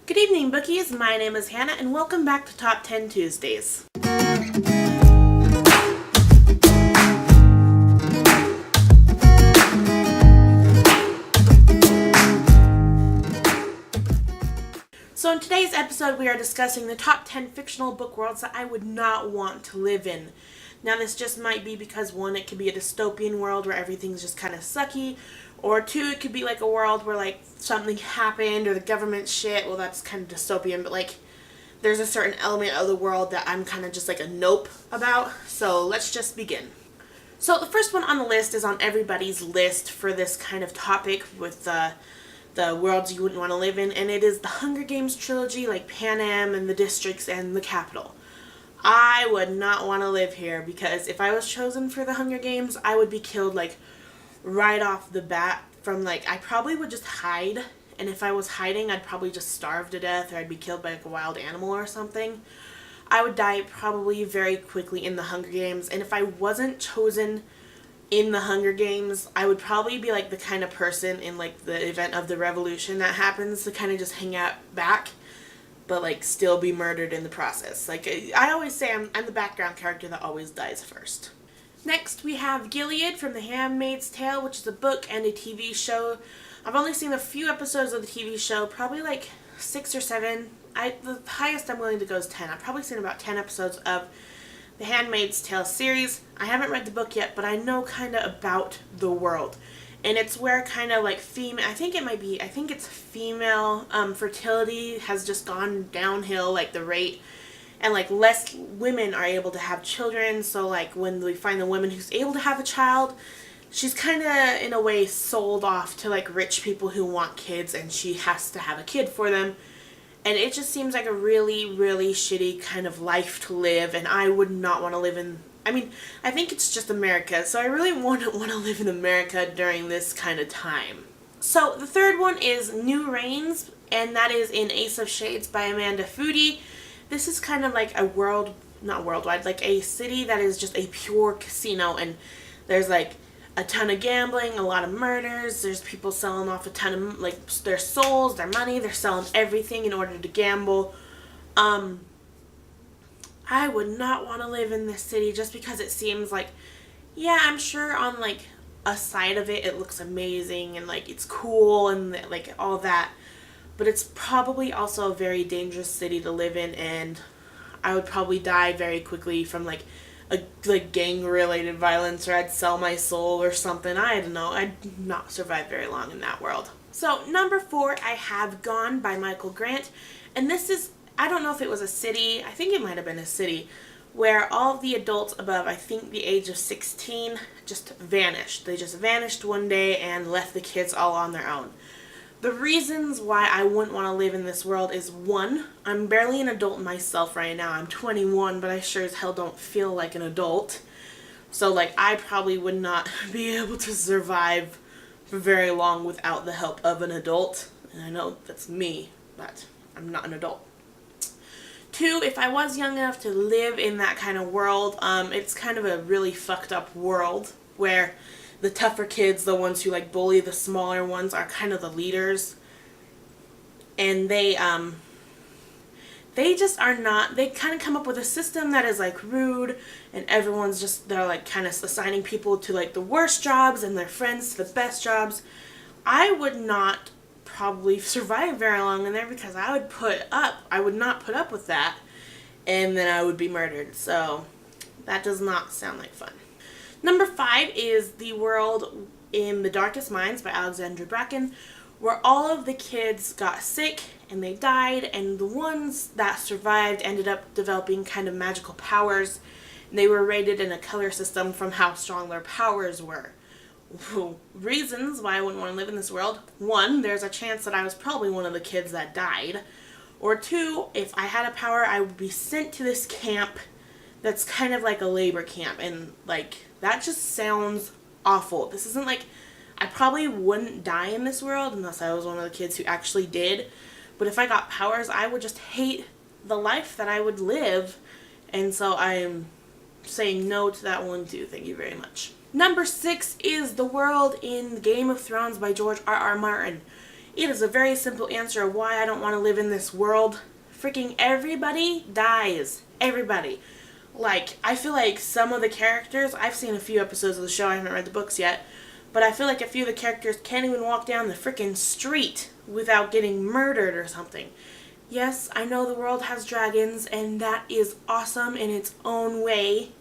Good evening, bookies. My name is Hannah, and welcome back to Top 10 Tuesdays. So in today's episode, we are discussing the top 10 fictional book worlds that I would not want to live in. Now, this just might be because, one, it could be a dystopian world where everything's just kind of sucky, or two, it could be like a world where like something happened or the government shit. Well, that's kind of dystopian, but like there's a certain element of the world that I'm kind of just like a nope about. So let's just begin. So the first one on the list is on everybody's list for this kind of topic with the worlds you wouldn't want to live in, and it is the Hunger Games trilogy, like Panem and the Districts and the Capital. I would not want to live here because if I was chosen for the Hunger Games, I would be killed like right off the bat from like, I probably would just hide, and if I was hiding, I'd probably just starve to death, or I'd be killed by like a wild animal or something. I would die probably very quickly in the Hunger Games, and if I wasn't chosen in the Hunger Games, I would probably be like the kind of person in like the event of the revolution that happens to kind of just hang out back, but like still be murdered in the process. Like I always say, I'm the background character that always dies first. Next, we have Gilead from The Handmaid's Tale, which is a book and a TV show. I've only seen a few episodes of the TV show, probably like 6 or 7. The highest I'm willing to go is 10. I've probably seen about 10 episodes of The Handmaid's Tale series. I haven't read the book yet, but I know kind of about the world. And it's where kind of like I think it's female fertility has just gone downhill, like the rate. And like less women are able to have children, so like when we find the woman who's able to have a child, she's kind of in a way sold off to like rich people who want kids, and she has to have a kid for them. And it just seems like a really, really shitty kind of life to live, and I would not want to live in, I think it's just America, so I really wouldn't want to live in America during this kind of time. So the third one is New Reigns, and that is in Ace of Shades by Amanda Foody. This is kind of like a not worldwide, like a city that is just a pure casino, and there's like a ton of gambling, a lot of murders, there's people selling off a ton of like their souls, their money, they're selling everything in order to gamble. I would not want to live in this city just because it seems like, yeah, I'm sure on like a side of it, it looks amazing and like it's cool and like all that. But it's probably also a very dangerous city to live in, and I would probably die very quickly from like gang-related violence, or I'd sell my soul or something. I don't know. I'd not survive very long in that world. So number 4, I have Gone by Michael Grant, and this is, I don't know if it was a city, I think it might have been a city, where all of the adults above, I think the age of 16, just vanished. They just vanished one day and left the kids all on their own. The reasons why I wouldn't want to live in this world is, 1, I'm barely an adult myself right now. I'm 21, but I sure as hell don't feel like an adult. So, like, I probably would not be able to survive for very long without the help of an adult. And I know that's me, but I'm not an adult. 2, if I was young enough to live in that kind of world, it's kind of a really fucked up world where the tougher kids, the ones who like bully the smaller ones, are kind of the leaders, and they just are not, they kind of come up with a system that is like rude, and everyone's just, they're like kind of assigning people to like the worst jobs and their friends to the best jobs. I would not probably survive very long in there because I would not put up with that, and then I would be murdered. So that does not sound like fun. Number 5 is The World in the Darkest Minds by Alexandra Bracken, where all of the kids got sick and they died, and the ones that survived ended up developing kind of magical powers. And they were rated in a color system from how strong their powers were. Reasons why I wouldn't want to live in this world: 1, there's a chance that I was probably one of the kids that died. Or 2, if I had a power, I would be sent to this camp that's kind of like a labor camp, and like that just sounds awful. This isn't like, I probably wouldn't die in this world unless I was one of the kids who actually did, but if I got powers, I would just hate the life that I would live, and so I am saying no to that one too. Thank you very much. Number 6 is The World in Game of Thrones by George R.R. Martin. It is a very simple answer of why I don't want to live in this world. Freaking everybody dies. Everybody. Like, I feel like some of the characters, I've seen a few episodes of the show, I haven't read the books yet, but I feel like a few of the characters can't even walk down the freaking street without getting murdered or something. Yes, I know the world has dragons, and that is awesome in its own way,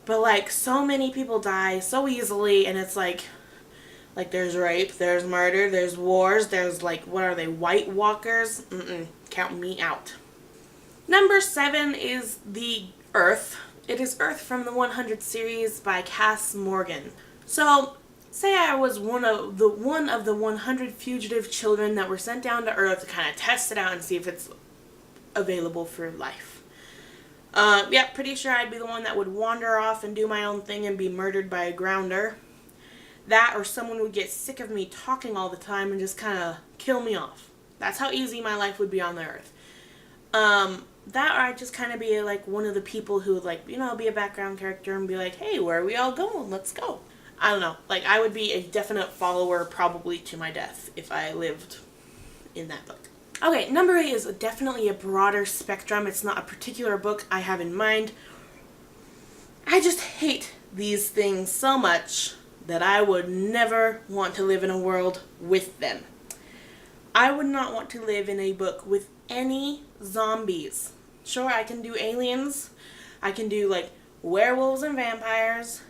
but like, so many people die so easily, and it's like there's rape, there's murder, there's wars, there's like, what are they, White Walkers? Count me out. Number 7 is the Earth. It is Earth from the 100 series by Cass Morgan. So, say I was one of the 100 fugitive children that were sent down to Earth to kind of test it out and see if it's available for life. Yeah, pretty sure I'd be the one that would wander off and do my own thing and be murdered by a grounder. That, or someone would get sick of me talking all the time and just kind of kill me off. That's how easy my life would be on the Earth. That, or I'd just kind of be like one of the people who would, like, you know, be a background character and be like, hey, where are we all going? Let's go. I don't know. Like, I would be a definite follower probably to my death if I lived in that book. Okay, number 8 is definitely a broader spectrum. It's not a particular book I have in mind. I just hate these things so much that I would never want to live in a world with them. I would not want to live in a book with any zombies. Sure, I can do aliens. I can do, like, werewolves and vampires.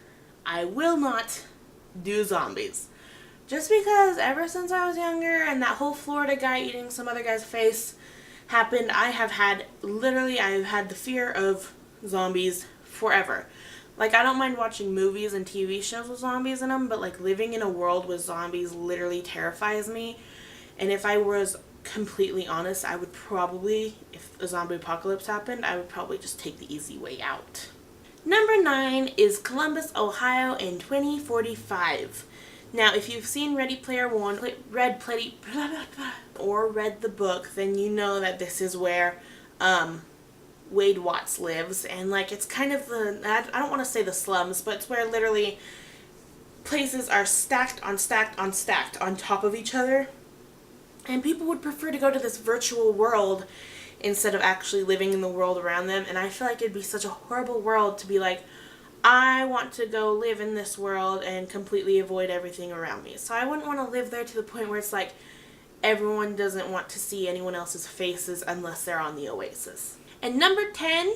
I will not do zombies. Just because ever since I was younger and that whole Florida guy eating some other guy's face happened, I've had the fear of zombies forever. Like, I don't mind watching movies and TV shows with zombies in them, but, like, living in a world with zombies literally terrifies me. And if I was completely honest, I would probably, if a zombie apocalypse happened, I would probably just take the easy way out. Number 9 is Columbus, Ohio in 2045. Now, if you've seen Ready Player One, or read the book, then you know that this is where Wade Watts lives, and like, it's kind of I don't want to say the slums, but it's where literally places are stacked on stacked on stacked on top of each other, and people would prefer to go to this virtual world instead of actually living in the world around them. And I feel like it'd be such a horrible world to be like, I want to go live in this world and completely avoid everything around me. So I wouldn't want to live there to the point where it's like everyone doesn't want to see anyone else's faces unless they're on the Oasis. And number 10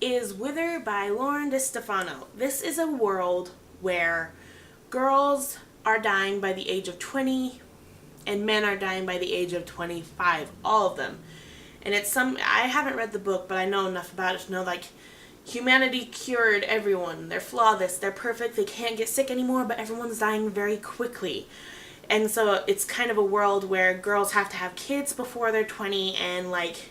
is Wither by Lauren DeStefano. This is a world where girls are dying by the age of 20 and men are dying by the age of 25, all of them. And it's I haven't read the book, but I know enough about it to know, like, humanity cured everyone. They're flawless, they're perfect, they can't get sick anymore, but everyone's dying very quickly. And so it's kind of a world where girls have to have kids before they're 20, and like,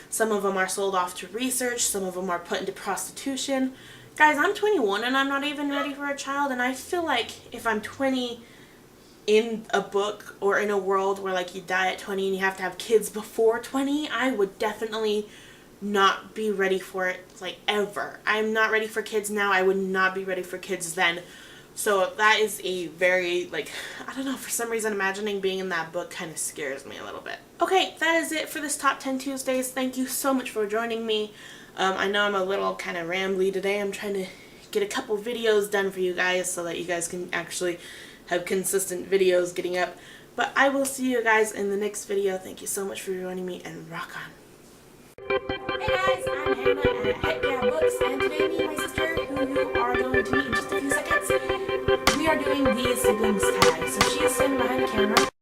some of them are sold off to research, some of them are put into prostitution. Guys, I'm 21 and I'm not even ready for a child, and I feel like if I'm 20 in a book or in a world where like you die at 20 and you have to have kids before 20, I would definitely not be ready for it, like, ever. I'm not ready for kids now. I would not be ready for kids then. So that is a very, like, I don't know, for some reason imagining being in that book kind of scares me a little bit. Okay, that is it for this Top 10 Tuesdays. Thank you so much for joining me. I know I'm a little kind of rambly today. I'm trying to get a couple videos done for you guys so that you guys can actually have consistent videos getting up. But I will see you guys in the next video. Thank you so much for joining me, and rock on. Hey guys, I'm Hannah at Heckyeahbooks, and today me and my sister, who you are going to meet in just a few seconds, we are doing the siblings tag. So she is sitting behind the camera.